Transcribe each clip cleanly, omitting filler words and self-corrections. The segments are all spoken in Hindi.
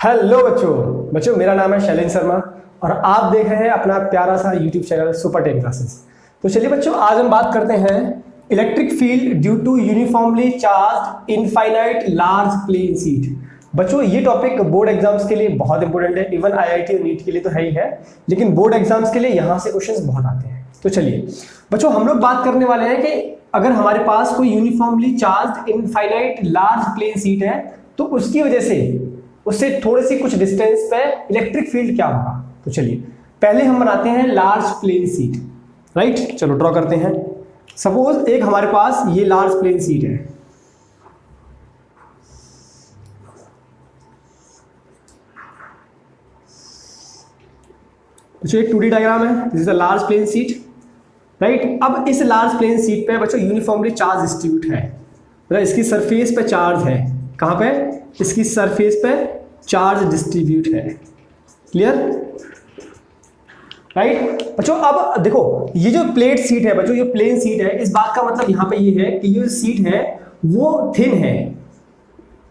हेलो बच्चों बच्चों मेरा नाम है शैलेंद्र शर्मा और आप देख रहे हैं अपना प्यारा सा YouTube channel super ten classes. तो चलिए बच्चों, आज हम बात करते हैं electric field due to uniformly charged infinite large plane sheet. बच्चों ये टॉपिक बोर्ड एग्जाम्स के लिए बहुत इंपॉर्टेंट है, इवन आईआईटी और नीट के लिए तो है ही है, लेकिन बोर्ड एग्जाम्स के लिए यहाँ से क्वेश्चंस बहुत आते हैं। तो चलिए बच्चों, हम लोग बात करने वाले हैं कि अगर हमारे पास कोई uniformly charged infinite large plane sheet है तो उसकी वजह से उससे थोड़ी सी कुछ डिस्टेंस पे इलेक्ट्रिक फील्ड क्या होगा। तो चलिए पहले हम बनाते हैं लार्ज प्लेन शीट, राइट। चलो ड्रॉ करते हैं। सपोज एक हमारे पास ये लार्ज प्लेन शीट है, बच्चों एक 2D डायग्राम है, this is a large plane sheet, right. अब इस लार्ज प्लेन शीट पे बच्चों यूनिफॉर्मली चार्ज डिस्ट्रीब्यूट है, मतलब इसकी सरफेस पे चार्ज है। कहाँ पे? इसकी सरफेस पे चार्ज डिस्ट्रीब्यूट है। क्लियर, राइट बच्चों। अब देखो ये जो प्लेट सीट है बच्चों, ये प्लेन सीट है, इस बात का मतलब यहाँ पे ये है कि ये सीट है वो थिन है।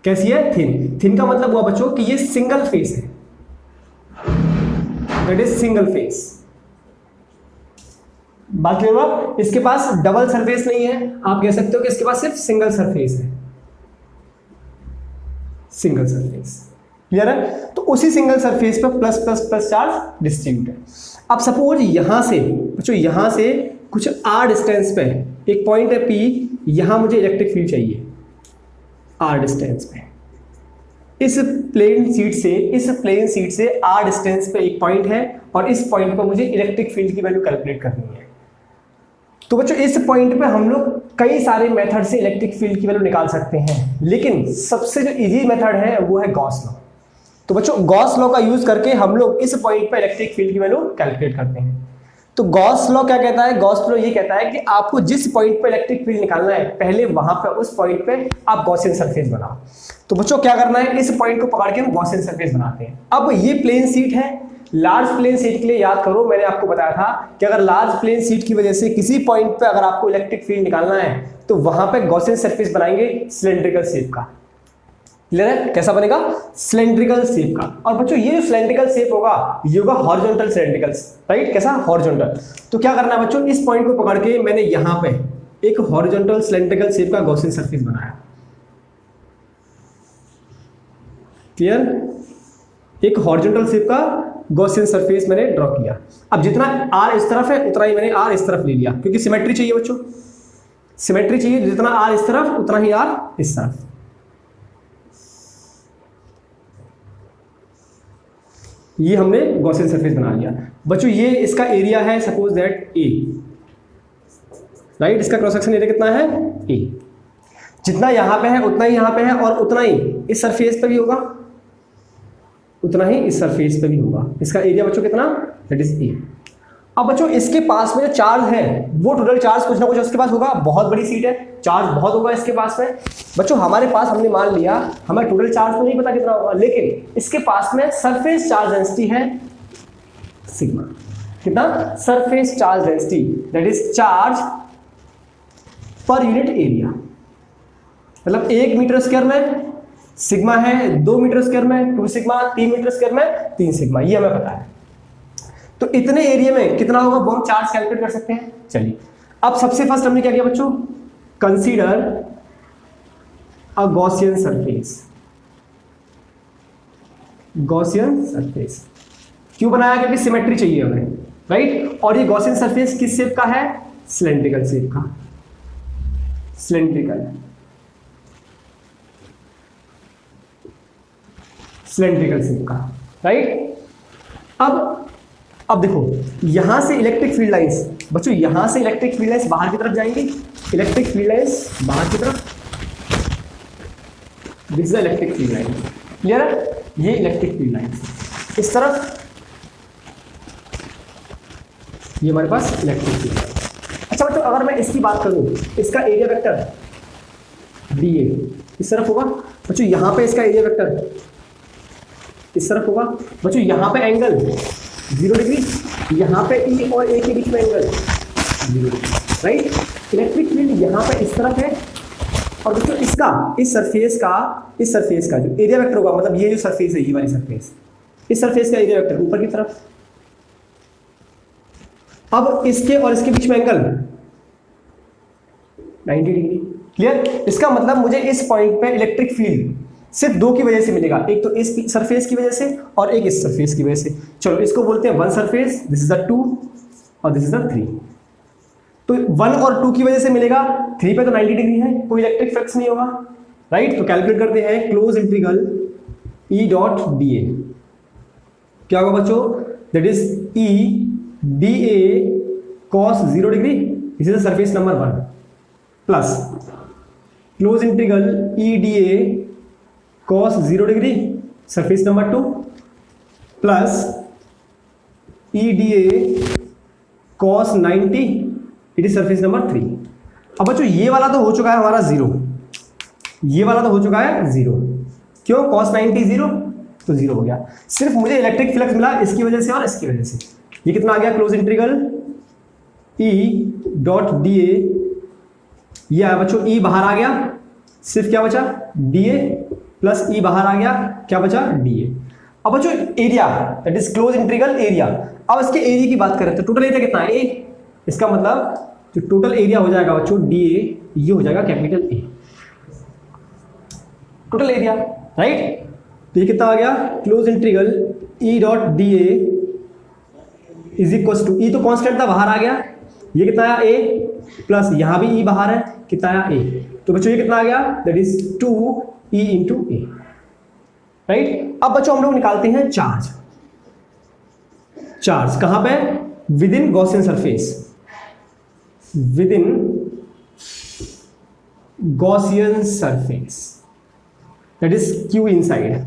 कैसी है? थिन। थिन का मतलब हुआ बच्चों कि ये सिंगल फेस है, दैट इज सिंगल फेस। बात क्लियर हुआ? इसके पास डबल सरफेस नहीं है, आप कह सकते हो कि इसके पास सिर्फ सिंगल सरफेस है, सिंगल सरफेस। क्लियर है? तो उसी सिंगल सरफेस पर plus plus plus charge distribute है। अब सपोज यहां से बच्चों, यहां से कुछ r डिस्टेंस पे एक पॉइंट है P, यहां मुझे इलेक्ट्रिक फील्ड चाहिए r डिस्टेंस पे। इस प्लेन सीट से r डिस्टेंस पे एक पॉइंट है और इस पॉइंट पर मुझे इलेक्ट्रिक फील्ड की वैल्यू कैलकुलेट करनी है। तो बच्चों इस पॉइंट पे हम लोग कई सारे मेथड से इलेक्ट्रिक फील्ड की वैल्यू निकाल सकते हैं, लेकिन सबसे जो इजी मेथड है वो है गॉस लॉ। तो बच्चों गॉस लॉ का यूज करके हम लोग इस पॉइंट पे इलेक्ट्रिक फील्ड की वैल्यू कैलकुलेट करते हैं। तो गॉस लॉ क्या कहता है? गॉस लॉ ये कहता है कि आपको जिस पॉइंट पे इलेक्ट्रिक फील्ड निकालना है, पहले वहां पे उस पॉइंट पे आप गॉसियन सरफेस बनाओ। तो बच्चों क्या करना है, इस पॉइंट को पकड़ के हम गॉसियन सरफेस बनाते हैं। अब ये प्लेन सीट है, लार्ज प्लेन सीट के लिए याद करो मैंने आपको बताया था कि अगर लार्ज प्लेन सीट की वजह से किसी पॉइंट पे अगर आपको इलेक्ट्रिक फील्ड निकालना है तो वहां पे गॉसियन सरफेस बनाएंगे सिलेंड्रिकल शेप का। क्लियर है? कैसा बनेगा? सिलेंड्रिकल शेप का। और बच्चों ये जो सिलेंड्रिकल शेप होगा ये होगा हॉरिजॉन्टल सिलेंड्रिकल, राइट। कैसा? हॉरिजॉन्टल। तो क्या करना है बच्चों, इस पॉइंट को पकड़ के मैंने यहां पे एक हॉरिजॉन्टल सिलेंड्रिकल शेप का गॉसियन सरफेस बनाया। क्लियर? एक हॉरिजॉन्टल शेप का गॉसियन सरफेस मैंने ड्रॉ किया। अब जितना r इस तरफ है उतना ही मैंने r इस तरफ ले लिया, क्योंकि सिमेट्री चाहिए बच्चों, सिमेट्री चाहिए। जितना r इस तरफ उतना ही r इस तरफ। ये हमने गॉसियन सरफेस बना लिया बच्चों। ये इसका एरिया है सपोज दैट a, राइट। इसका क्रॉस सेक्शन एरिया कितना है? a। जितना यहां पे है उतना ही यहां पे है और उतना ही इस सरफेस पे भी होगा, उतना ही इस सरफेस पे भी होगा। इसका एरिया बच्चों कितना? That is a. अब बच्चों इसके पास में जो चार्ज है वो टोटल चार्ज कुछ ना कुछ उसके पास होगा, बहुत बड़ी सीट है, चार्ज बहुत होगा इसके पास में। बच्चों हमारे पास हमने मान लिया हमें टोटल चार्ज तो नहीं पता कितना होगा, लेकिन इसके पास में सरफेस चार्ज डेंसिटी है सिग्मा। कितना? Surface charge density, that is charge per unit area. मतलब 1 मीटर स्क्वायर में सिग्मा है, 2 मीटर स्क्वायर में 2 सिग्मा, 3 मीटर स्क्वायर में 3 सिग्मा, ये हमें पता है। तो इतने एरिया में कितना होगा वो हम चार्ज कैलकुलेट कर सकते हैं। चलिए अब सबसे फर्स्ट हमने क्या किया बच्चों, consider a Gaussian surface. Gaussian surface क्यों बनाया? क्योंकि सिमेट्री चाहिए हमें, राइट। और ये गॉसियन सरफेस किस शेप का है? सिलेंड्रिकल शेप का, सिलेंड्रिकल शेप का, राइट। अब देखो यहां से इलेक्ट्रिक फील्ड लाइंस बच्चों, यहां से इलेक्ट्रिक फील्ड लाइंस बाहर की तरफ जाएंगी, इलेक्ट्रिक फील्ड लाइंस बाहर की तरफ, this is electric field line. Clear है? ये इलेक्ट्रिक फील्ड लाइंस इस तरफ, ये हमारे पास इलेक्ट्रिक फील्ड लाइन। अच्छा बच्चों अगर मैं इसकी बात करूं, इसका एरिया वेक्टर dA इस तरफ होगा बच्चों, यहां पे इसका एरिया वेक्टर इस तरफ होगा बच्चों। यहां पे एंगल 0 डिग्री, यहां पे E और A के बीच में angle 0 degree, right. Electric field यहां पे इस तरफ है और बच्चों इसका इस सरफेस का जो एरिया वेक्टर होगा, मतलब ये जो सरफेस है, ये वाली सरफेस, इस सरफेस का एरिया वेक्टर ऊपर की तरफ। अब इसके और इसके बीच में एंगल 90 डिग्री। क्लियर? इसका मतलब मुझे इस पॉइंट पे इलेक्ट्रिक फील्ड सिर्फ दो की वजह से मिलेगा, एक तो इस सरफेस की वजह से और एक इस सरफेस की वजह से। चलो इसको बोलते हैं one surface, this is the 2 और दिस इज द 3। तो 1 और 2 की वजह से मिलेगा, 3 पे तो 90 डिग्री है, कोई इलेक्ट्रिक फ्लक्स नहीं होगा, राइट? तो कैलकुलेट करते हैं close integral E dot D ए। क्या होगा बच्चों? That is E dA cos 0 degree, this is the surface number 1, plus close integral E dA cos 0 degree surface number 2, plus E dA cos 90, it is surface number 3। अब बच्चों ये वाला तो हो चुका है हमारा 0, ये वाला तो हो चुका है 0। क्यों? cos 90 0, तो 0 हो गया। सिर्फ मुझे इलेक्ट्रिक फ्लक्स मिला इसकी वजह से और इसकी वजह से। ये कितना आ गया? Close integral E dot D ए, ये आया बच्चों E बाहर आ गया, सिर्फ क्या बचा? dA प्लस E बाहर आ गया, क्या बचा? dA। अब बच्चों area, that is close integral area. अब इसके एरिया की बात करें तो टोटल एरिया कितना है? A। इसका मतलब जो टोटल एरिया हो जाएगा बच्चों dA, ये हो जाएगा capital A, total area, right? तो ये कितना आ गया? Close integral E dot D A is equal to, E तो कांस्टेंट था, बाहर आ गया, ये कितना आया? A प्लस यहाँ भी E बाहर है, कितना आया? A। तो बच्चों ये कितना आ गया? That is 2E into A, right? अब बच्चों हम लोग निकालते हैं चार्ज। चार्ज कहां पे? With in Gaussian surface, with in Gaussian surface, that is Q inside.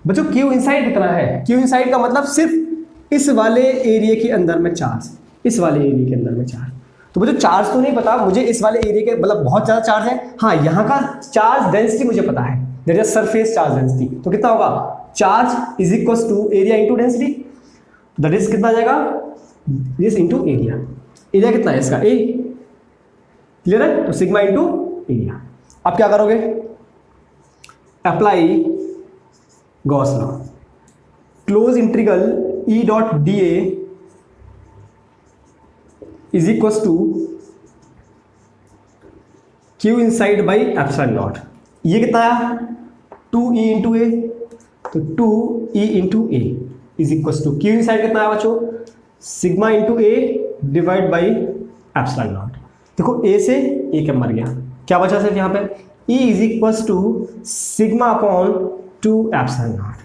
बच्चों Q इनसाइड कितना है? Q इनसाइड का मतलब सिर्फ इस वाले एरिया के अंदर में चार्ज, इस वाले एरिया के अंदर में चार्ज। तो मुझे चार्ज तो नहीं पता, मुझे इस वाले एरिया के मतलब बहुत ज़्यादा चार्ज है। हाँ, यहाँ का चार्ज डेंसिटी मुझे पता है, that is surface charge density. तो कितना होगा? Charge is equal to area into density, that is कितना आ जाएगा? This into area. एरिया कितना है इसका? A। क्लियर है? तो सिग्मा इंटू एरिया। अब क्या करोगे? Apply Gauss law. Close integral E dot D A is equal to Q inside by epsilon naught. ये कितना आया? 2E इंटू ए, तो 2E into A is equal to Q inside कितना आया बच्चों? Sigma into A divide by epsilon naught. देखो A से A क्या मर गया, क्या बचा सिर्फ यहाँ पे? E is equal to sigma upon 2 epsilon naught.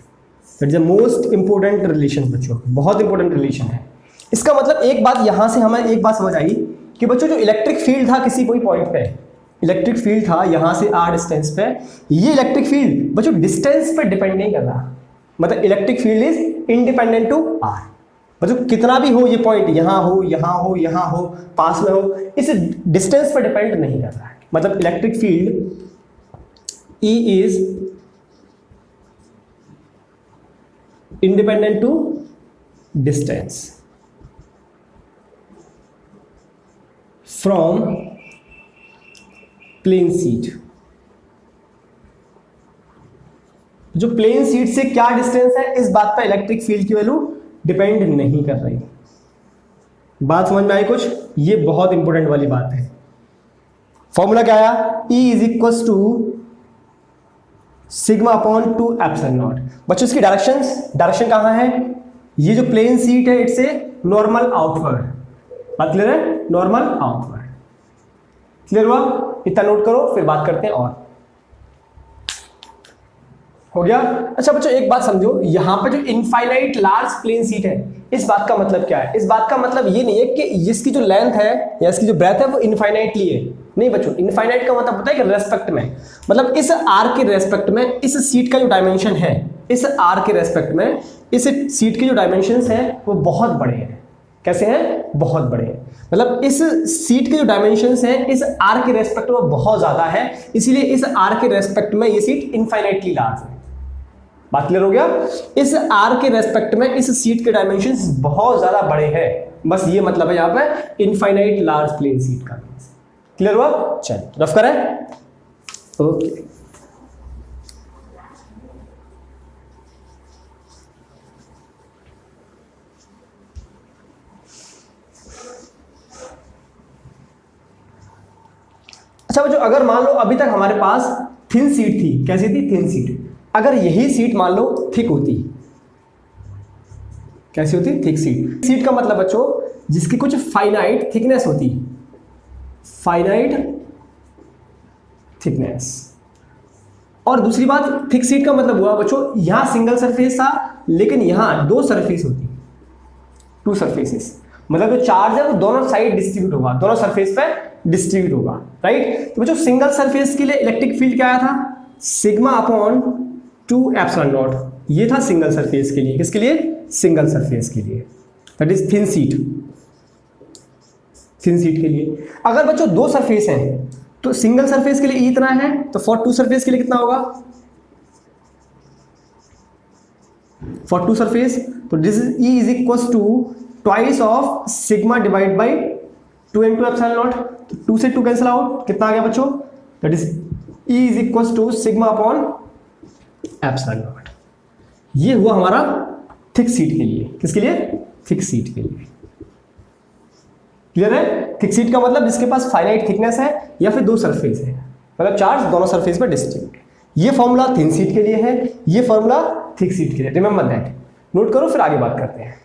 That is the most important relation बच्चों, बहुत इंपॉर्टेंट रिलेशन है। इसका मतलब एक बात यहां से हमें एक बात समझ आई कि बच्चों जो इलेक्ट्रिक फील्ड था किसी कोई पॉइंट पे, इलेक्ट्रिक फील्ड था यहां से r डिस्टेंस पे, ये इलेक्ट्रिक फील्ड बच्चों डिस्टेंस पे डिपेंड नहीं कर रहा, मतलब electric field is independent to r। बच्चों कितना भी हो ये पॉइंट, यहां हो, यहां हो, यहां हो, पास में हो, इस डिस्टेंस पर डिपेंड नहीं कर रहा है। मतलब electric field E is independent to distance from plane sheet। जो प्लेन शीट से क्या डिस्टेंस है, इस बात पर इलेक्ट्रिक फील्ड की वैल्यू डिपेंड नहीं कर रही। बात समझ में आई कुछ? ये बहुत इंपॉर्टेंट वाली बात है। फॉर्मूला क्या आया? E is equal to sigma upon 2 epsilon not. बच्चों इसकी डायरेक्शन कहाँ है? ये जो प्लेन शीट है इट्स ए नॉर्मल आउटवर्ड। बात क्लियर है? Normal outward. क्लियर हुआ? इतना नोट करो, फिर बात करते हैं। और हो गया? अच्छा बच्चों एक बात समझो, यहां पे जो इनफाइनाइट लार्ज प्लेन शीट है, इस बात का मतलब क्या है? इस बात का मतलब ये नहीं है कि इसकी जो लेंथ है या इसकी जो ब्रेथ है वो इनफाइनाइटली है। नहीं बच्चों, इनफाइनाइट का मतलब होता है कि रेस्पेक्ट में, मतलब इस आर के रेस्पेक्ट में इस सीट का जो डायमेंशन है, इस आर के रेस्पेक्ट में इस सीट के जो डायमेंशंस हैं वो बहुत बड़े हैं। कैसे हैं? बहुत बड़े हैं। मतलब इस सीट के जो डायमेंशंस हैं इस आर के रेस्पेक्ट में बहुत ज्यादा है, इसीलिए इस आर के रेस्पेक्ट में ये सीट इनफाइनाइटली लार्ज है। बात क्लियर हो गया? इस आर के रेस्पेक्ट में इस सीट के डायमेंशंस बहुत ज्यादा बड़े हैं, बस ये मतलब है यहाँ पे इनफाइनाइट लार्ज प्लेन सीट का। क्लियर हुआ? चल रफ करें। ओके अच्छा बच्चों, अगर मान लो अभी तक हमारे पास थिन सीट थी, कैसी थी? Thin sheet. अगर यही सीट मान लो थिक होती, कैसी होती? Thick seat. सीट का मतलब बच्चों जिसकी कुछ फाइनाइट थिकनेस होती, फाइनाइट थिकनेस। और दूसरी बात, थिक सीट का मतलब हुआ बच्चों यहां सिंगल सरफेस था लेकिन यहां दो सरफेस होती, टू सरफेसेस। मतलब जो चार्ज है वो दोनों साइड डिस्ट्रीब्यूट होगा, दोनों सरफेस पे डिस्ट्रीब्यूट होगा, राइट। तो बच्चों सिंगल सरफेस के लिए इलेक्ट्रिक फील्ड क्या आया था? Sigma upon 2 epsilon naught. ये था सिंगल सरफेस के लिए। किसके लिए? सिंगल सरफेस के लिए, that is thin sheet. Thin sheet के लिए अगर बच्चों दो सरफेस हैं तो सिंगल सरफेस के लिए ई इतना है, तो फॉर टू सरफेस के लिए कितना होगा? फॉर टू सरफेस तो this is E is equal to twice of sigma divide by 2 into epsilon naught. तो 2 से 2 कैंसिल आउट, कितना आ गया बच्चों? That is E is equal to sigma upon epsilon naught. ये हुआ हमारा थिक सीट के लिए। किसके लिए? थिक सीट के लिए। क्लियर है? थिक सीट का मतलब जिसके पास फाइनाइट थिकनेस है या फिर दो सरफेस है, मतलब चार्ज दोनों सरफेस पर डिस्ट्रीब्यूट है। ये फॉर्मूला थिन सीट के लिए है, ये फॉर्मूला थिक सीट के लिए। रिमेंबर दैट, नोट करो, फिर आगे बात करते हैं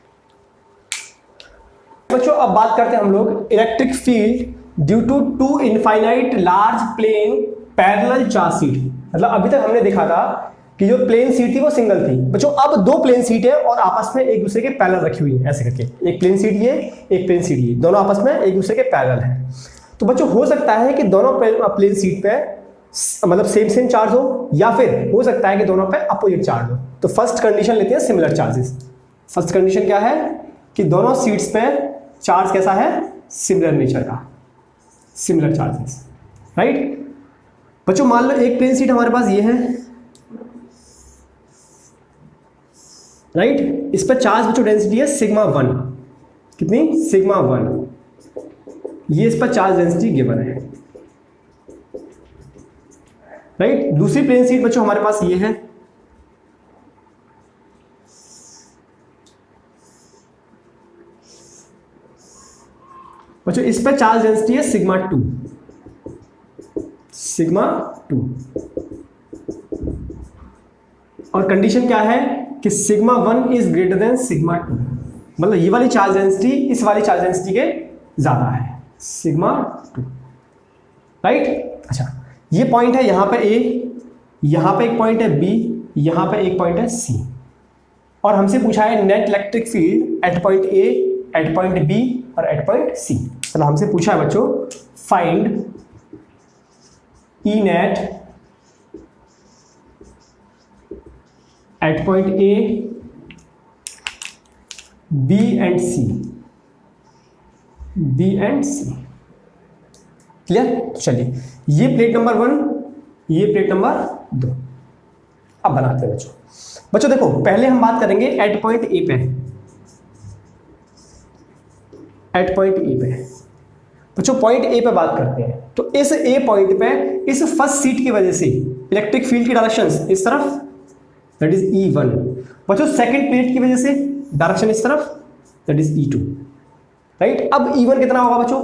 बच्चों। अब बात करते हैं हम लोग electric field due to two infinite large plane parallel charge sheet. मतलब अभी तक हमने देखा था कि जो प्लेन सीट थी वो सिंगल थी बच्चों। अब दो प्लेन सीट है और आपस में एक दूसरे के पैरेलल रखी हुई है, ऐसे करके। एक प्लेन सीट ये, एक प्लेन सीट ये, दोनों आपस में एक दूसरे के पैरेलल है। तो बच्चों हो सकता है कि दोनों प्लेन सीट पे मतलब सेम सेम चार्ज हो, या फिर हो सकता है कि दोनों पे अपोजिट चार्ज हो। तो फर्स्ट कंडीशन लेते हैं सिमिलर चार्जेस। फर्स्ट कंडीशन क्या है कि दोनों सीट्स पे चार्ज कैसा है? सिमिलर नेचर का, सिमिलर चार्जेस, राइट। बच्चों मान लो एक प्लेन सीट हमारे पास ये है, राइट। इस पर चार्ज बच्चों डेंसिटी है सिग्मा 1। कितनी? सिग्मा 1। ये इस पर चार्ज डेंसिटी गिवन है, राइट। दूसरी प्लेन सीट बच्चों हमारे पास ये है, बच्चों इस पर चार्ज डेंसिटी है सिग्मा 2, सिग्मा 2। और कंडीशन क्या है कि sigma 1 is greater than sigma 2। मतलब ये वाली चार्ज डेंसिटी इस वाली चार्ज डेंसिटी के ज्यादा है, सिग्मा 2, राइट। अच्छा ये पॉइंट है यहां पे ए, यहां पे एक पॉइंट है बी, यहां पे एक पॉइंट है सी। और हमसे पूछा है net electric field at point A, at point B और एट पॉइंट सी। मतलब हमसे पूछा है बच्चों find E net at point A, B and C, B and C. Clear? चलिए ये प्लेट नंबर 1, ये प्लेट नंबर 2। अब बनाते हैं बच्चों। बच्चों देखो पहले हम बात करेंगे एट पॉइंट ए पे, एट पॉइंट ए पे। बच्चों पॉइंट ए पे बात करते हैं। तो इस ए पॉइंट पे इस फर्स्ट सीट की वजह से इलेक्ट्रिक फील्ड की डायरेक्शन इस तरफ, दैट इज E1। बच्चों सेकंड प्लेट की वजह से डायरेक्शन इस तरफ, दैट इज E2, राइट। अब E1 कितना होगा बच्चों?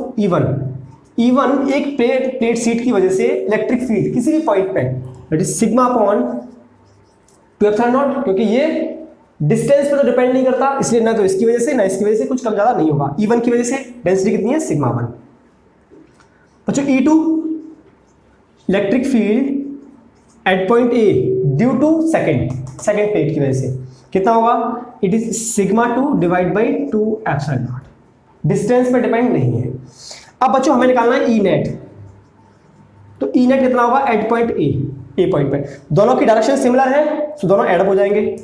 E1 एक प्लेट सीट की वजह से इलेक्ट्रिक फील्ड किसी भी पॉइंट पे, that is sigma upon 2 epsilon not. क्योंकि ये डिस्टेंस पे तो डिपेंड नहीं करता, इसलिए ना तो इसकी वजह से ना इसकी वजह से कुछ कम ज्यादा नहीं होगा। E1 की वजह से डेंसिटी कितनी है? सिग्मा 1। बच्चों E2 electric field at point A due to second plate की वजह से कितना होगा? It is sigma 2 divide by 2 epsilon naught. Distance पे डिपेंड नहीं है। अब बच्चों हमें निकालना है ई नेट। तो ई नेट कितना होगा एट पॉइंट ए पॉइंट पे? दोनों की डायरेक्शन सिमिलर है तो दोनों एड अप हो जाएंगे।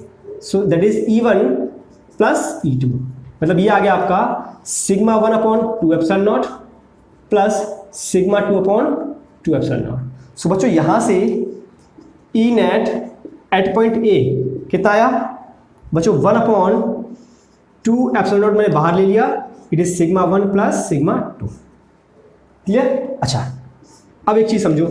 So that is E1 plus E2। मतलब ये आ गया आपका sigma 1 upon 2 epsilon not plus sigma 2 upon 2 epsilon not. So बच्चों यहां से E net at point A कितना आया बच्चों? 1 अपॉन 2 एप्सिलॉन नॉट मैंने बाहर ले लिया, it is sigma 1 plus sigma 2। Clear? अच्छा अब एक चीज़ समझो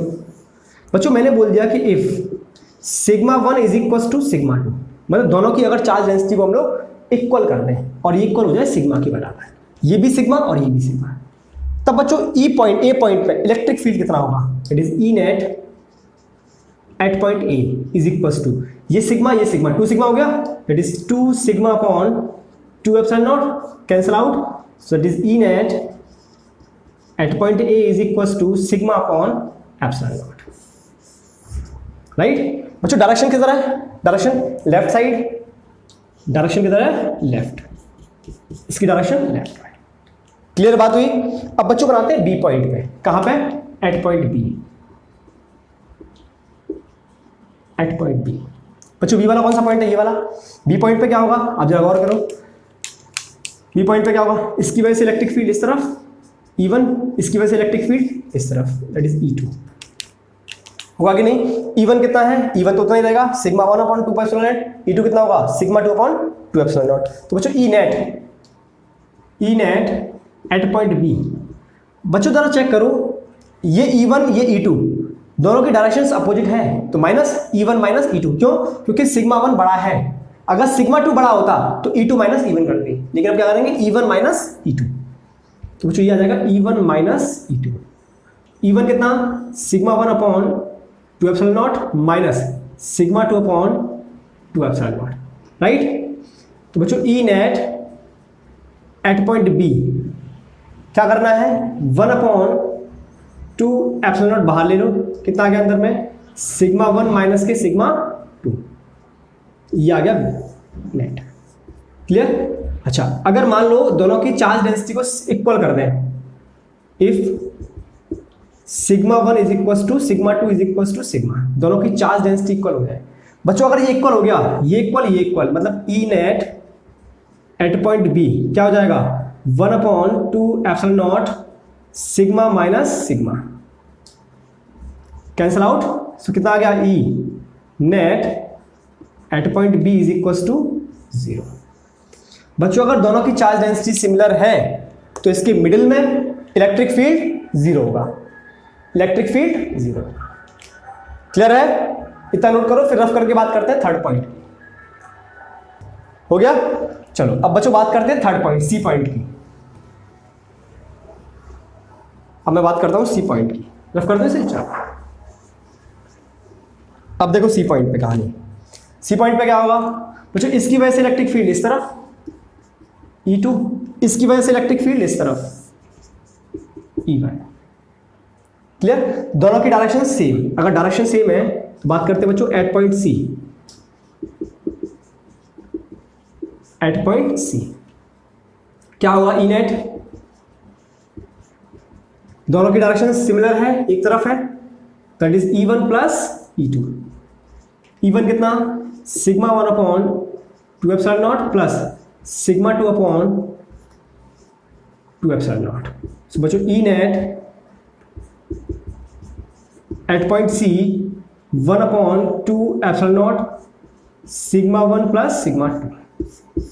बच्चों, मैंने बोल दिया कि if sigma 1 is equal to sigma 2, मतलब दोनों की अगर चार्ज डेंसिटी को हम लोग इक्वल कर दें और ये इक्वल हो जाए सिग्मा के बराबर, ये भी सिग्मा और ये भी सिग्मा, तब बच्चों ए पॉइंट पे इलेक्ट्रिक फील्ड कितना होगा, it is E net at point A is equal to ये सिग्मा 2 सिग्मा हो गया, it is 2 sigma upon 2 epsilon naught, cancel out, so it is E net at point A is equal to sigma upon epsilon not, right. बच्चों डायरेक्शन किस तरह है, डायरेक्शन लेफ्ट साइड, डायरेक्शन किधर है, लेफ्ट, इसकी डायरेक्शन लेफ्ट है। क्लियर बात हुई। अब बच्चों बनाते हैं बी पॉइंट पे, कहां पे, at point B, at point B. बच्चों बी वाला कौन सा पॉइंट है, ये वाला। बी पॉइंट पे क्या होगा, आप जरा गौर करो, बी पॉइंट पे क्या होगा, इसकी वजह से इलेक्ट्रिक फील्ड इस तरफ E1, इसकी वजह से इलेक्ट्रिक फील्ड इस तरफ, दैट इज E2 होगा कि नहीं। E1 कितना है, E1 तो उतना ही रहेगा, sigma 1 upon 2 pi epsilon not, E2 कितना होगा, सिग्मा 2 अपॉन 2 एप्सिलॉन नॉट। तो बच्चों E net at point B, बच्चों जरा चेक करो, ये E1 ये E2 दोनों की डायरेक्शंस अपोजिट है, तो माइनस E1 माइनस E2, क्यों, क्योंकि सिग्मा 1 बड़ा है, अगर सिग्मा 2 बड़ा होता तो E2 माइनस E1 करते, लेकिन अब क्या करेंगे, E1 माइनस E2, तो बच्चों ये आ जाएगा E1 माइनस E2। E1 कितना, sigma 1 upon 2 epsilon not minus sigma 2 upon 2 epsilon not, right. तो बच्चों E net at point B क्या करना है, 1 अपॉन 2 एप्सिलॉन नॉट बाहर ले लो, कितना आ गया अंदर में, सिग्मा 1 माइनस के सिग्मा 2, ये आ गया नेट। क्लियर। अच्छा, अगर मान लो दोनों की चार्ज डेंसिटी को इक्वल कर दें, if sigma 1 is equal to sigma 2 is equal to sigma, दोनों की चार्ज डेंसिटी इक्वल हो जाए। बच्चों अगर ये इक्वल हो गया, ये इक्वल, मतलब E net at point B क्या हो जाएगा, 1 upon 2 epsilon not sigma minus sigma, cancel out, so कितना आ गया, E net at point B is equal to 0। बच्चों अगर दोनों की चार्ज डेंसिटी सिमिलर है तो इसके मिडिल में इलेक्ट्रिक फील्ड 0 होगा, इलेक्ट्रिक फील्ड 0 होगा। क्लियर है, इतना नोट करो, फिर रफ करके बात करते हैं थर्ड पॉइंट। हो गया, चलो अब बच्चों बात करते हैं थर्ड पॉइंट, सी पॉइंट की। अब मैं बात करता हूं सी पॉइंट की, रफ कर दो इसे, चलो। अब देखो सी पॉइंट पे कहानी, सी पॉइंट पे क्या होगा बच्चों, इसकी वजह से इलेक्ट्रिक फील्ड इस तरफ E2, इसकी वजह से इलेक्ट्रिक फील्ड इस तरफ E1। क्लियर, दोनों की डायरेक्शन सेम, अगर डायरेक्शन सेम है तो बात करते हैं बच्चों at point C, at point C क्या होगा, ई नेट, दोनों की डायरेक्शन सिमिलर है, एक तरफ है, that is E1 plus E2। E1 कितना, sigma 1 upon 2 epsilon not plus sigma 2 upon 2 epsilon not. So बच्चों E net at point C 1 upon 2 epsilon not sigma 1 plus sigma 2,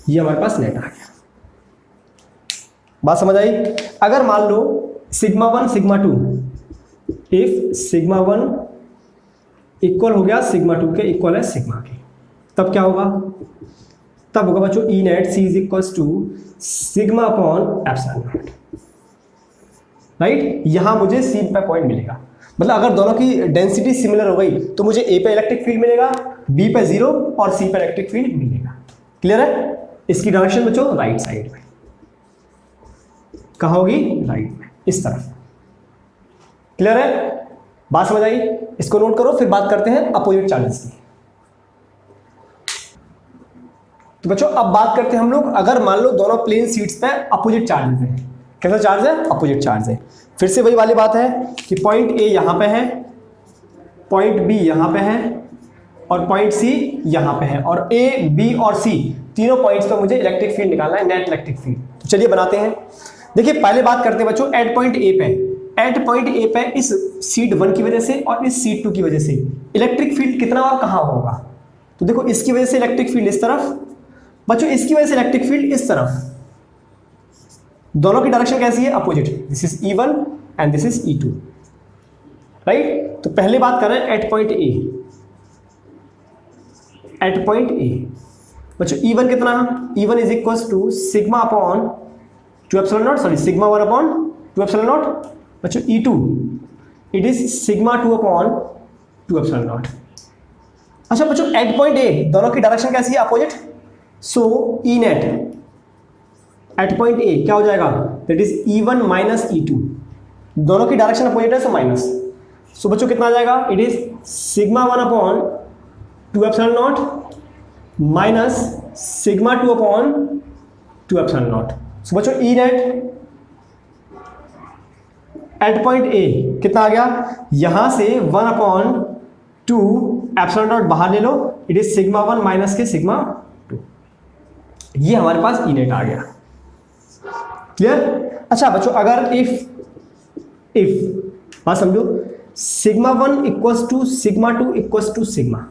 ये हमारे पास नेट आ गया। बात समझ आई। अगर मान लो sigma 1 sigma 2, if sigma 1 equal हो गया सिग्मा 2 के, इक्वल है सिग्मा के, तब क्या होगा, तब होगा बच्चों E net C is equal to sigma upon epsilon not, right. यहां मुझे सी पे पॉइंट मिलेगा, मतलब अगर दोनों की डेंसिटी सिमिलर हो गई तो मुझे ए पे इलेक्ट्रिक फील्ड मिलेगा, बी पे 0 और सी पे इलेक्ट्रिक फील्ड मिलेगा। क्लियर है। इसकी डायरेक्शन बच्चों राइट साइड में, कहाँ होगी, राइट में, इस तरफ। क्लियर है, बात समझ आई। इसको नोट करो, फिर बात करते हैं अपोजिट चार्जेस की। तो बच्चों अब बात करते हैं हम लोग, अगर मान लो दोनों प्लेन शीट्स पे अपोजिट चार्जेस हैं, कैसा चार्ज है, अपोजिट चार्ज है। फिर से वही वाली बात है कि पॉइंट ए यहां पे है, पॉइंट बी यहां पे है और पॉइंट सी यहां पे है, और ए बी और सी तीनों पॉइंट्स पे मुझे इलेक्ट्रिक फील्ड निकालना है, नेट इलेक्ट्रिक फील्ड। तो चलिए बनाते हैं। देखिए पहले बात करते हैं बच्चों एट पॉइंट ए पे, एट पॉइंट ए पे इस सीट 1 की वजह से और इस सीट 2 की वजह से इलेक्ट्रिक फील्ड कितना और कहां होगा। तो देखो इसकी वजह से इलेक्ट्रिक फील्ड इस तरफ, बच्चों इसकी वजह से इलेक्ट्रिक फील्ड इस तरफ, दोनों की डायरेक्शन कैसी है, opposite. This is E1 and this is E2। Right. तो पहले बात कर रहे हैं at point A, at point A बच्चों E1 कितना, E1 is equal to sigma upon 2 epsilon naught, sorry sigma 1 upon 2 epsilon not. बच्चों E2 it is sigma 2 upon 2 epsilon naught. अच्छा बच्चों एट पॉइंट ए दोनों की डायरेक्शन कैसी है, opposite, so E net at point ए क्या हो जाएगा, that is E1 minus E2, दोनों की डायरेक्शन अपोजिट है सो माइनस। सो बच्चों कितना आ जाएगा, it is sigma 1 upon 2 epsilon not minus sigma 2 upon 2 epsilon not. So बच्चों E net at point A कितना आ गया, यहां से 1 अपॉन 2 एप्सिलॉन नॉट बाहर ले लो, इट इज सिग्मा 1 माइनस के सिग्मा 2, ये हमारे पास ई नेट आ गया। क्लियर। अच्छा बच्चों अगर इफ बात समझो, sigma 1 equals to sigma 2 equals to sigma,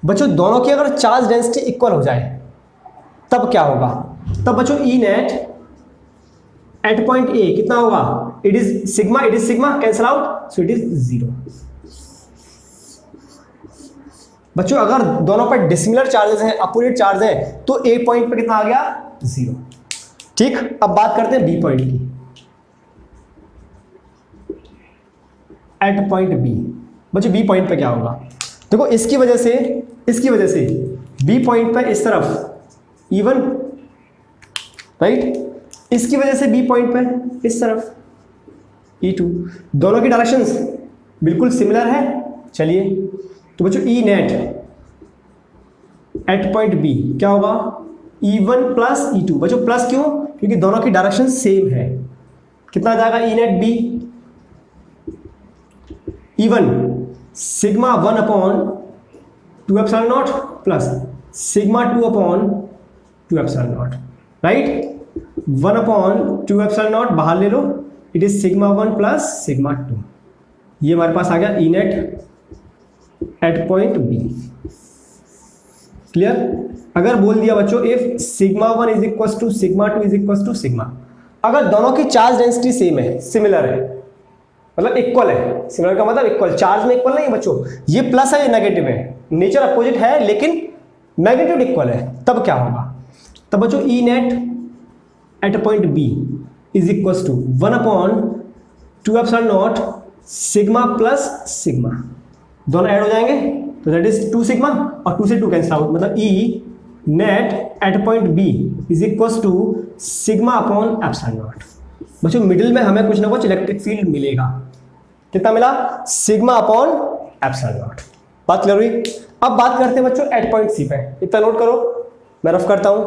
बच्चों दोनों की अगर चार्ज डेंसिटी इक्वल हो जाए तब क्या होगा, तब बच्चों E net at point A कितना होगा, it is sigma cancel out, so it is 0। बच्चों अगर दोनों पर डिसिमिलर चार्जेस हैं, अपोजिट चार्ज है, तो ए पॉइंट पे कितना आ गया, 0। ठीक, अब बात करते हैं बी पॉइंट की। एट पॉइंट बी, बच्चों बी पॉइंट पे क्या होगा, देखो इसकी वजह से बी पॉइंट पे इस तरफ E1 राइट, इसकी वजह से बी पॉइंट पे इस तरफ E2, दोनों की डायरेक्शंस बिल्कुल सिमिलर है। चलिए तो बच्चों E net at point B क्या होगा, E1 प्लस E2, बच्चों प्लस क्यों, क्योंकि दोनों की डायरेक्शन सेम है। कितना आ जाएगा E net B, E1 sigma 1 upon 2 epsilon not plus sigma 2 upon 2 epsilon not, right. 1 upon 2 epsilon not बाहर ले लो, it is sigma 1 plus sigma 2, ये हमारे पास आ गया E net at point B. Clear. अगर बोल दिया बच्चों if sigma 1 is equal to sigma 2 is equal to sigma, अगर दोनों की चार्ज डेंसिटी सेम है, सिमिलर है, मतलब इक्वल है, सिमिलर का मतलब इक्वल, चार्ज में इक्वल नहीं है बच्चों, ये प्लस है ये नेगेटिव है, नेचर अपोजिट है लेकिन मैग्नीट्यूड इक्वल है, तब क्या होगा, तब बच्चों E net at point B is equal to 1 upon 2 epsilon not sigma plus sigma, दोनों ऐड हो जाएंगे तो दैट इज 2 सिग्मा और 2 से 2 कैंसिल आउट, मतलब E net at point B is equal to sigma upon epsilon not. बच्चों मिडिल में हमें कुछ ना कुछ इलेक्ट्रिक फील्ड मिलेगा, कितना मिला, सिग्मा अपॉन एप्सिलॉन नॉट। बात क्लियर हुई। अब बात करते हैं बच्चों एट पॉइंट सी पे, इतना नोट करो, मैं रफ करता हूं,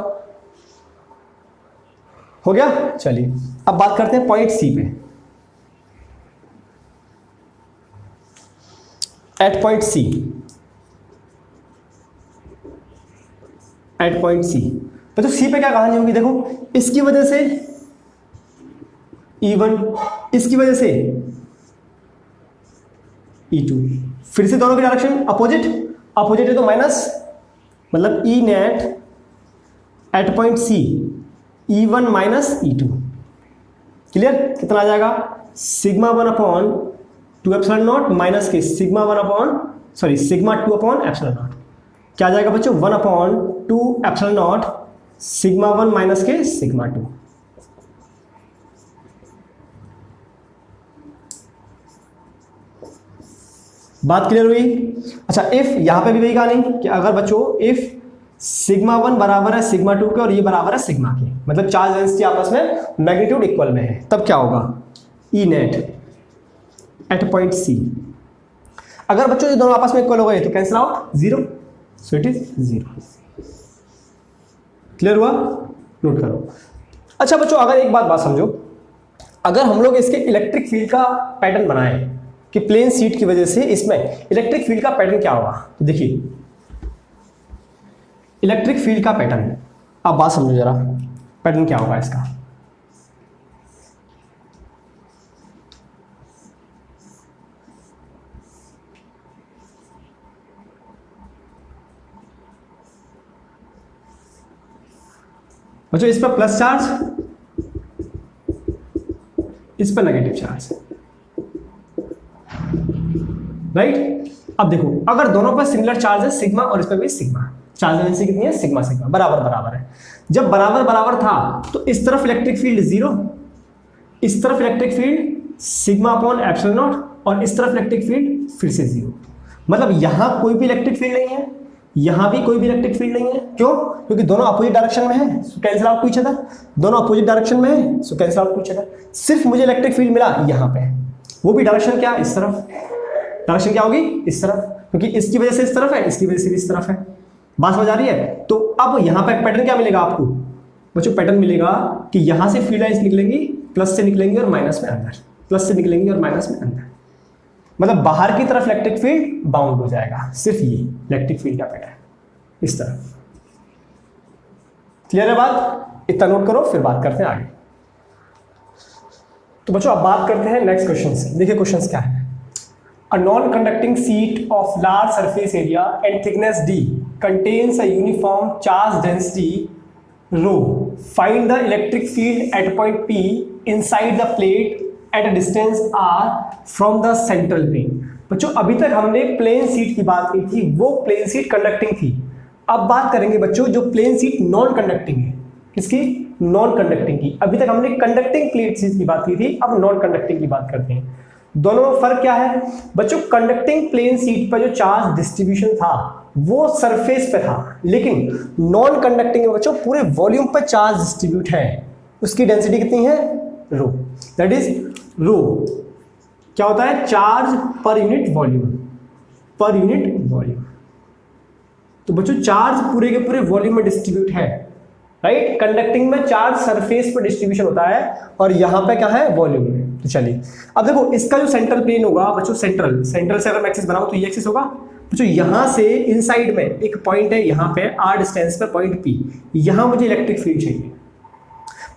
हो गया। चलिए अब बात करते हैं पॉइंट सी पे, at point C, at point C बच्चों सी पे क्या कहानी होगी, देखो इसकी वजह से E1, इसकी वजह से E2, फिर से दोनों की डायरेक्शन अपोजिट, अपोजिट है तो माइनस, मतलब E net at point C E1 minus E2। Clear. कितना आ जाएगा, sigma 1 upon 2 epsilon not minus के sigma 1 upon sigma 2 upon epsilon not, क्या आ जाएगा बच्चों 1 upon 2 epsilon not sigma 1 minus के सिग्मा 2। बात क्लियर हुई। अच्छा इफ यहां पे भी वही कहानी कि अगर बच्चों इफ सिग्मा 1 बराबर है सिग्मा 2 के और ये बराबर है सिग्मा के, मतलब चार्ज डेंसिटी आपस में मैग्नीट्यूड इक्वल में है, तब क्या होगा, ई नेट एट पॉइंट सी, अगर बच्चों ये दोनों आपस में इक्वल हो गए तो cancel out 0, so it is 0। Clear हुआ, नोट करो। अच्छा बच्चों अगर एक बात समझो, अगर हम लोग इसके इलेक्ट्रिक फील्ड का पैटर्न बनाएं कि प्लेन सीट की वजह से इसमें इलेक्ट्रिक फील्ड का पैटर्न क्या होगा, तो देखिए इलेक्ट्रिक फील्ड का पैटर्न, आप बात समझो जरा, पैटर्न क्या होगा इसका, बच्चों इस पर प्लस चार्ज, इस पर नेगेटिव चार्ज, राइट। अब देखो अगर दोनों पर सिमिलर चार्ज है सिग्मा और इस पर भी सिग्मा, चार्ज डेंसिटी कितनी है सिग्मा सिग्मा बराबर बराबर है। जब बराबर बराबर था तो इस तरफ इलेक्ट्रिक फील्ड 0, इस तरफ electric field sigma upon epsilon not और इस तरफ इलेक्ट्रिक फील्ड फिर से 0। मतलब यहां कोई भी इलेक्ट्रिक फील्ड नहीं है, यहां भी कोई भी इलेक्ट्रिक फील्ड नहीं है। क्यों? क्योंकि दोनों अपोजिट डायरेक्शन में है, so cancel out to each other. दोनों अपोजिट डायरेक्शन में है, so cancel out to each other. सिर्फ मुझे इलेक्ट्रिक फील्ड मिला यहां पे, वो भी डायरेक्शन क्या इस तरफ, डायरेक्शन क्या होगी इस तरफ, क्योंकि इसकी वजह से इस तरफ है, इसकी वजह से भी इस तरफ है। बात समझ आ रही है? तो अब यहां पर पैटर्न क्या मिलेगा आपको बच्चों? पैटर्न मिलेगा कि यहां से फील्ड लाइंस निकलेंगी, प्लस से निकलेंगी और माइनस में अंदर, प्लस से निकलेंगी और माइनस में अंदर। मतलब बाहर की तरफ इलेक्ट्रिक फील्ड बाउंड हो जाएगा, सिर्फ ये इलेक्ट्रिक फील्ड का पैटर्न इस तरफ। क्लियर है बात? इतना नोट करो, फिर बात करते हैं आगे। तो बच्चों अब बात करते हैं नेक्स्ट क्वेश्चन से। देखिए क्वेश्चन क्या है। A non conducting sheet of large surface area and thickness d contains a uniform charge density rho. Find the electric field at point P inside the plate at a distance r from the central plane. बच्चों अभी तक हमने प्लेन सीट की बात की थी, वो प्लेन सीट कंडक्टिंग थी। अब बात करेंगे बच्चों जो प्लेन सीट नॉन कंडक्टिंग है, किसकी? नॉन कंडक्टिंग की। अभी तक हमने कंडक्टिंग प्लेन सीट की बात की थी, अब नॉन कंडक्टिंग की बात करते हैं। दोनों में फर्क क्या है बच्चों? कंडक्टिंग प्लेन सीट पर जो चार्ज डिस्ट्रीब्यूशन था वो सरफेस पे था, लेकिन नॉन कंडक्टिंग में बच्चों पूरे वॉल्यूम पर चार्ज डिस्ट्रीब्यूट है। उसकी डेंसिटी कितनी है? रो। दैट इज रो क्या होता है? Charge per unit volume, per unit volume. तो बच्चों चार्ज पूरे के पूरे वॉल्यूम में डिस्ट्रीब्यूट है, राइट। कंडक्टिंग में चार्ज सरफेस पर डिस्ट्रीब्यूशन होता है और यहां पे क्या है? वॉल्यूम में। तो चलिए अब देखो इसका जो सेंट्रल प्लेन होगा बच्चों, सेंट्रल से अगर मैं एक्सिस बनाऊं तो ये एक्सिस होगा बच्चों। यहां से इनसाइड में एक पॉइंट है, यहां पे r डिस्टेंस पे पॉइंट P, यहां मुझे इलेक्ट्रिक फील्ड चाहिए।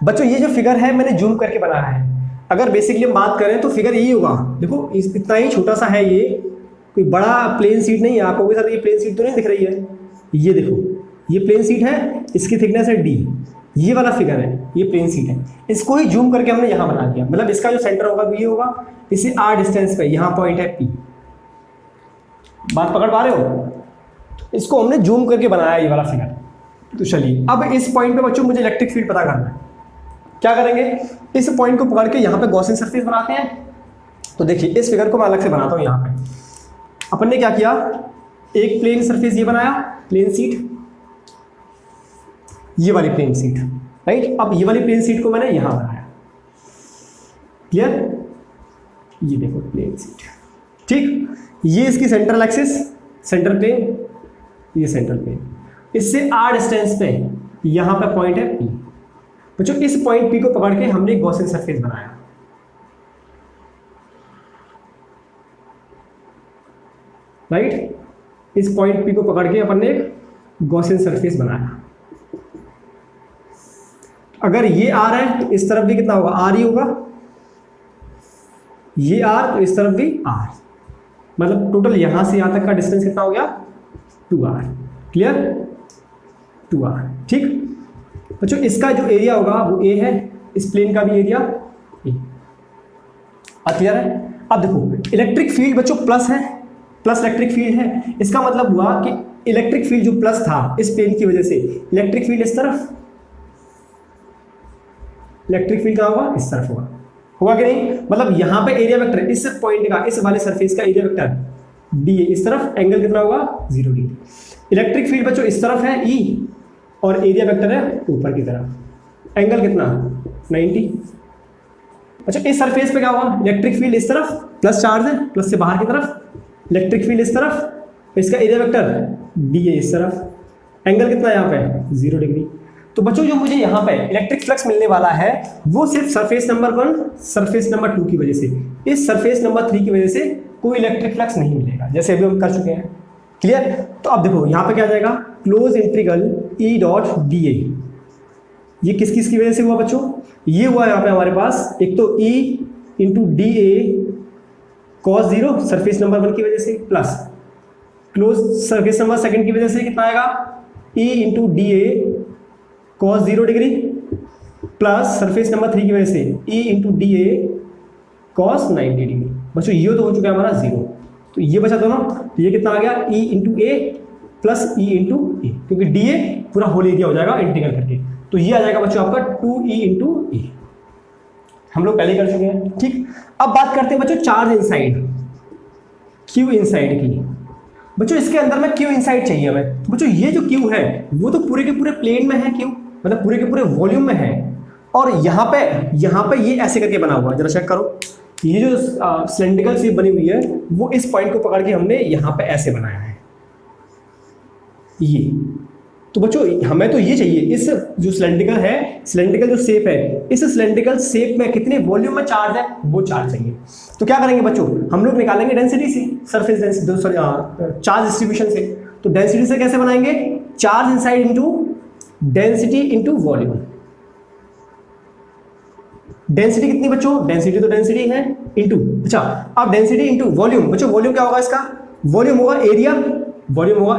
बच्चों ये जो फिगर है मैंने जूम करके बनाया है, अगर बेसिकली हम बात करें तो फिगर यही होगा। देखो इतना ही छोटा सा है, ये कोई बड़ा प्लेन सीट नहीं है। आपको सर ये प्लेन सीट तो नहीं दिख रही है, ये देखो ये प्लेन सीट है, इसकी थिकनेस है d, ये वाला फिगर है, ये प्लेन सीट है। इसको ही जूम करके हमने यहाँ बना दिया। मतलब इसका जो सेंटर होगा ये होगा, इसी r डिस्टेंस पे यहाँ पॉइंट है P। बात पकड़ पा रहे हो? इसको हमने जूम करके बनाया ये वाला फिगर। तो चलिए अब इस पॉइंट पे बच्चों मुझे इलेक्ट्रिक फील्ड पता करना है। क्या करेंगे? इस पॉइंट को पकड़ के यहाँ पे गॉसियन सरफेस बनाते हैं। तो देखिए इस फिगर को मैं अलग से बनाता हूँ। यहाँ पे अपन ने क्या किया, एक प्लेन सरफेस ये बनाया, प्लेन सीट, ये वाली प्लेन सीट, राइट। अब ये वाली प्लेन सीट को मैंने यहां बनाया। क्लियर? ये देखो प्लेन सीट, ठीक। ये इसकी सेंट्रल एक्सिस, सेंट्रल प्लेन, ये सेंट्रल प्लेन, इससे r डिस्टेंस पे यहां पे पॉइंट है P। बच्चों इस पॉइंट P को पकड़ के हमने एक गॉसियन सरफेस बनाया, राइट। इस पॉइंट P को पकड़ के अपन ने एक गॉसियन सरफेस बनाया। अगर ये r है तो इस तरफ भी कितना होगा? r ही होगा। ये r तो इस तरफ भी r, मतलब टोटल यहां से यहां तक का डिस्टेंस कितना हो गया? 2r। क्लियर? 2r, ठीक। बच्चों इसका जो एरिया होगा वो a है, इस प्लेन का भी एरिया a। क्लियर है? अब देखो इलेक्ट्रिक फील्ड बच्चों प्लस है, प्लस इलेक्ट्रिक फील्ड है। इसका मतलब हुआ कि इलेक्ट्रिक फील्ड जो प्लस था इस प्लेन की वजह से, इलेक्ट्रिक फील्ड इस तरफ, इलेक्ट्रिक फील्ड कहाँ होगा? इस तरफ होगा। होगा कि नहीं? मतलब यहाँ पे एरिया वेक्टर इस पॉइंट का, इस वाले सरफेस का एरिया वेक्टर d है, इस तरफ एंगल कितना होगा? 0 डिग्री। इलेक्ट्रिक फील्ड बच्चों इस तरफ है E और एरिया वेक्टर है ऊपर की तरफ, एंगल कितना? 90। अच्छा इस सरफेस पे क्या होगा? इलेक्ट्रिक फील्ड इस तरफ, प्लस चार्ज है, प्लस से बाहर की तरफ, इलेक्ट्रिक फील्ड इस तरफ, इसका एरिया वेक्टर d है इस तरफ, एंगल कितना है यहाँ पे? 0 डिग्री। तो बच्चों जो मुझे यहाँ पे इलेक्ट्रिक फ्लक्स मिलने वाला है वो सिर्फ सरफेस नंबर 1, सरफेस नंबर 2 की वजह से। इस सरफेस नंबर 3 की वजह से कोई इलेक्ट्रिक फ्लक्स नहीं मिलेगा, जैसे अभी हम कर चुके हैं। क्लियर? तो अब देखो यहाँ पे क्या आ जाएगा? Close integral E dot dA। ये किस किस की वजह से हुआ बच्चों? ये हुआ यहाँ पे हमारे पास, एक तो E into dA cos 0 surface number 1 की वजह से, प्लस क्लोज सरफेस नंबर 2 की वजह से कितना आएगा? E into dA cos 0 degree, plus surface number 3 की वजह से E into dA cos 90 degree. बच्चों ये तो हो चुका है हमारा 0। तो ये बचा दोनों, तो ये कितना आ गया E इंटू ए प्लस ई इंटू ए, क्योंकि डी ए पूरा होल एरिया हो जाएगा इंटीग्रल करके, तो ये आ जाएगा बच्चों आपका 2E इंटू ए। हम लोग पहले कर चुके हैं, ठीक। अब बात करते हैं बच्चों चार्ज इनसाइड, क्यू इनसाइड की। बच्चों इसके अंदर में क्यू इनसाइड चाहिए हमें, तो बच्चों ये जो क्यू है वो तो पूरे के पूरे प्लेन में है क्यू, मतलब पूरे के पूरे वॉल्यूम में है, और यहाँ पे ये ऐसे करके बना हुआ है, जरा चेक करो, ये जो सिलेंड्रिकल शेप बनी हुई है वो इस पॉइंट को पकड़ के हमने यहाँ पे ऐसे बनाया है ये। तो बच्चों हमें तो ये चाहिए, इस जो सिलेंड्रिकल जो शेप है, इस सिलेंड्रिकल शेप में कितने वॉल्यूम में चार्ज है वो चार्ज चाहिए। तो क्या करेंगे बच्चों, हम लोग निकालेंगे डेंसिटी से, surface density, sorry charge distribution से। तो डेंसिटी से कैसे बनाएंगे, charge inside into density into volume. Density कितनी बच्चों, डेंसिटी तो डेंसिटी है इंटू, अच्छा अब डेंसिटी इंटू वॉल्यूम। बच्चों वॉल्यूम क्या होगा इसका, वॉल्यूम होगा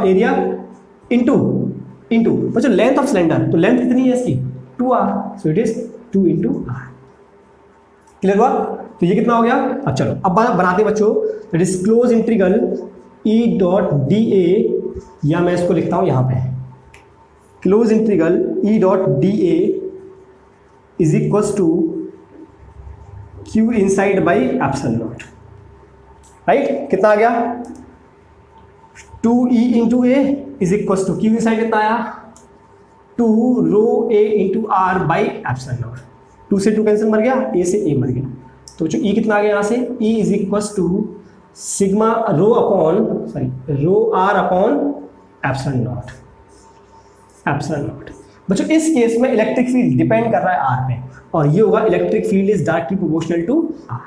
एरिया इंटू बच्चों लेंथ ऑफ सिलेंडर, तो लेंथ कितनी है इसकी 2r, so it is 2 into r। Clear हुआ, तो ये कितना हो गया। अब चलो अब बनाते हैं बच्चों, that is close integral E dot D A, या मैं इसको लिखता हूं यहां पे, close integral E dot D A is equal to Q inside by epsilon not, right. कितना आ गया 2E into A is equal to Q inside कितना आया 2 rho A into R by epsilon naught. 2 से 2 कैंसिल, मर गया, A से A मर गया, तो बच्चों E कितना आ गया यहाँ से, E is equal to sigma rho R upon epsilon not. बच्चों इस केस में इलेक्ट्रिक फील्ड डिपेंड कर रहा है आर पे, और ये होगा electric field is directly proportional to R.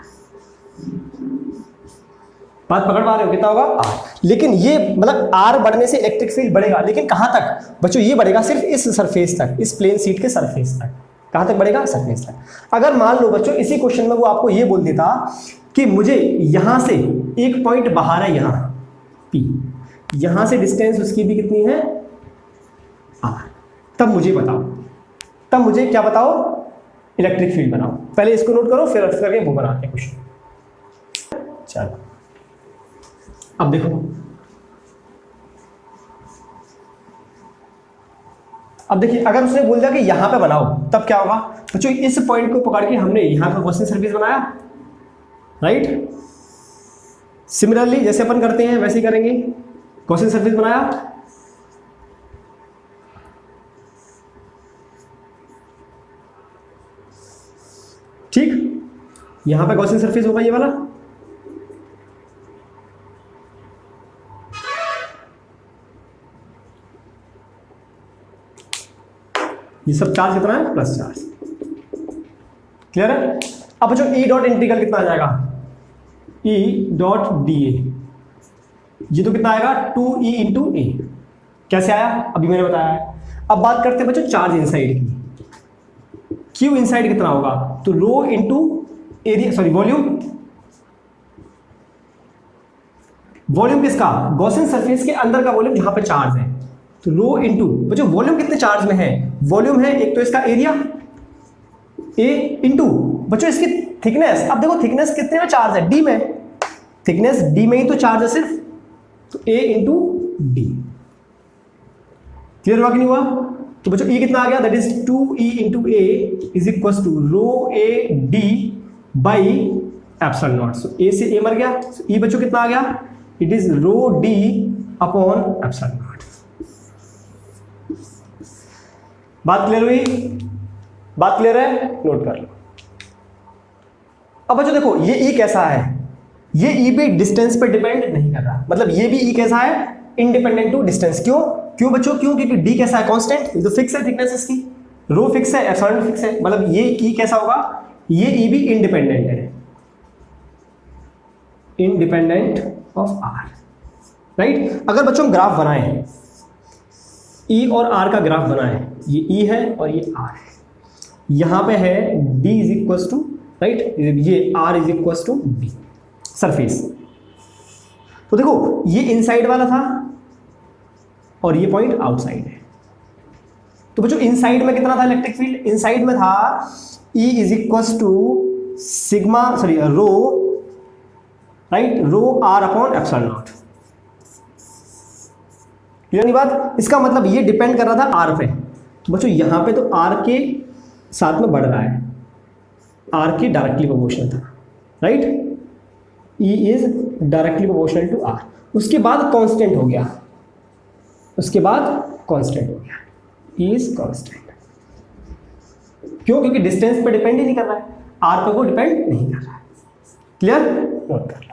बात पकड़ पा रहे हो, कितना होगा आर। लेकिन ये मतलब आर बढ़ने से इलेक्ट्रिक फील्ड बढ़ेगा, लेकिन कहां तक बच्चों, ये बढ़ेगा सिर्फ इस सरफेस तक, इस प्लेन शीट के सरफेस तक। कहां तक बढ़ेगा, सरफेस तक। अगर मान लो बच्चों इसी क्वेश्चन में वो आपको ये बोल देता कि मुझे यहां से एक पॉइंट बाहर है, यहां P, यहां से डिस्टेंस उसकी भी कितनी है R, तब मुझे बताओ, तब मुझे क्या बताओ, इलेक्ट्रिक फील्ड बनाओ। पहले इसको नोट करो, फिर करके वो बनाते हैं क्वेश्चन। चलो अब देखो, अब देखिए अगर उसने बोल दिया कि यहां पे बनाओ, तब क्या होगा बच्चों, इस पॉइंट को पकड़ के हमने यहां पर गॉसियन सरफेस बनाया, राइट। सिमिलरली जैसे अपन करते हैं वैसे ही करेंगे, गॉसियन सरफेस बनाया, ठीक, यहां पे गॉसियन सरफेस होगा ये वाला, ये सब चार्ज कितना है, प्लस चार्ज। क्लियर है। अब बच्चों E डॉट इंटीग्रल कितना आ जाएगा, E डॉट डी ए, ये तो कितना आएगा 2E इंटू ए। कैसे आया, अभी मैंने बताया है। अब बात करते हैं बच्चों चार्ज इनसाइड की, Q इनसाइड कितना होगा, तो rho into area, sorry volume किसका, गॉसियन सरफेस के अंदर का वॉल्यूम जहां पे चार्ज है, तो रो इंटू बच्चों वॉल्यूम कितने चार्ज में है, वॉल्यूम है एक तो इसका एरिया A इंटू बच्चों इसकी थिकनेस। अब देखो थिकनेस कितने में चार्ज है, D में, थिकनेस D में ही तो चार्ज है सिर्फ, तो A इंटू डी। क्लियर हुआ कि नहीं हुआ। तो बच्चों E कितना आ गया, that is 2E into A is equal to rho A D by epsilon not. So A से A मर गया, so E बच्चों कितना आ गया, it is rho D upon epsilon naught. बात क्लियर हुई, बात क्लियर है, नोट कर लो। अब बच्चों देखो ये E कैसा है, ये E भी डिस्टेंस पे डिपेंड नहीं कर रहा, मतलब ये भी E कैसा है, इंडिपेंडेंट टू डिस्टेंस। क्यों बच्चों, क्योंकि D कैसा है, कांस्टेंट, ये तो फिक्स है थिकनेस इसकी, रो फिक्स है, एप्सिलॉन फिक्स है, मतलब ये E कैसा होगा, ये E भी इंडिपेंडेंट है, इंडिपेंडेंट ऑफ R, राइट। अगर बच्चों हम ग्राफ बनाएं, E और R का ग्राफ बनाएं, ये E है और ये R है, यहां पे है D is equal to, right, ये R is equal to B surface. तो देखो ये इनसाइड वाला था और ये पॉइंट आउटसाइड है। तो बच्चों इनसाइड में कितना था इलेक्ट्रिक फील्ड, इनसाइड में था E is equal to sigma, sorry rho right, rho R upon epsilon naught. Clear नहीं बात? इसका मतलब ये डिपेंड कर रहा था आर पे, तो बच्चों यहाँ पे तो आर के साथ में बढ़ रहा है, आर के डायरेक्टली प्रोपोर्शनल था, right, E is directly proportional to R. उसके बाद कांस्टेंट हो गया, उसके बाद कांस्टेंट हो गया, ई इज कांस्टेंट। क्यों? क्योंकि डिस्टेंस पे डिपेंड ही नहीं कर रहा है, आर पे वो डिपेंड नहीं कर रहा है। क्लियर? नोट कर।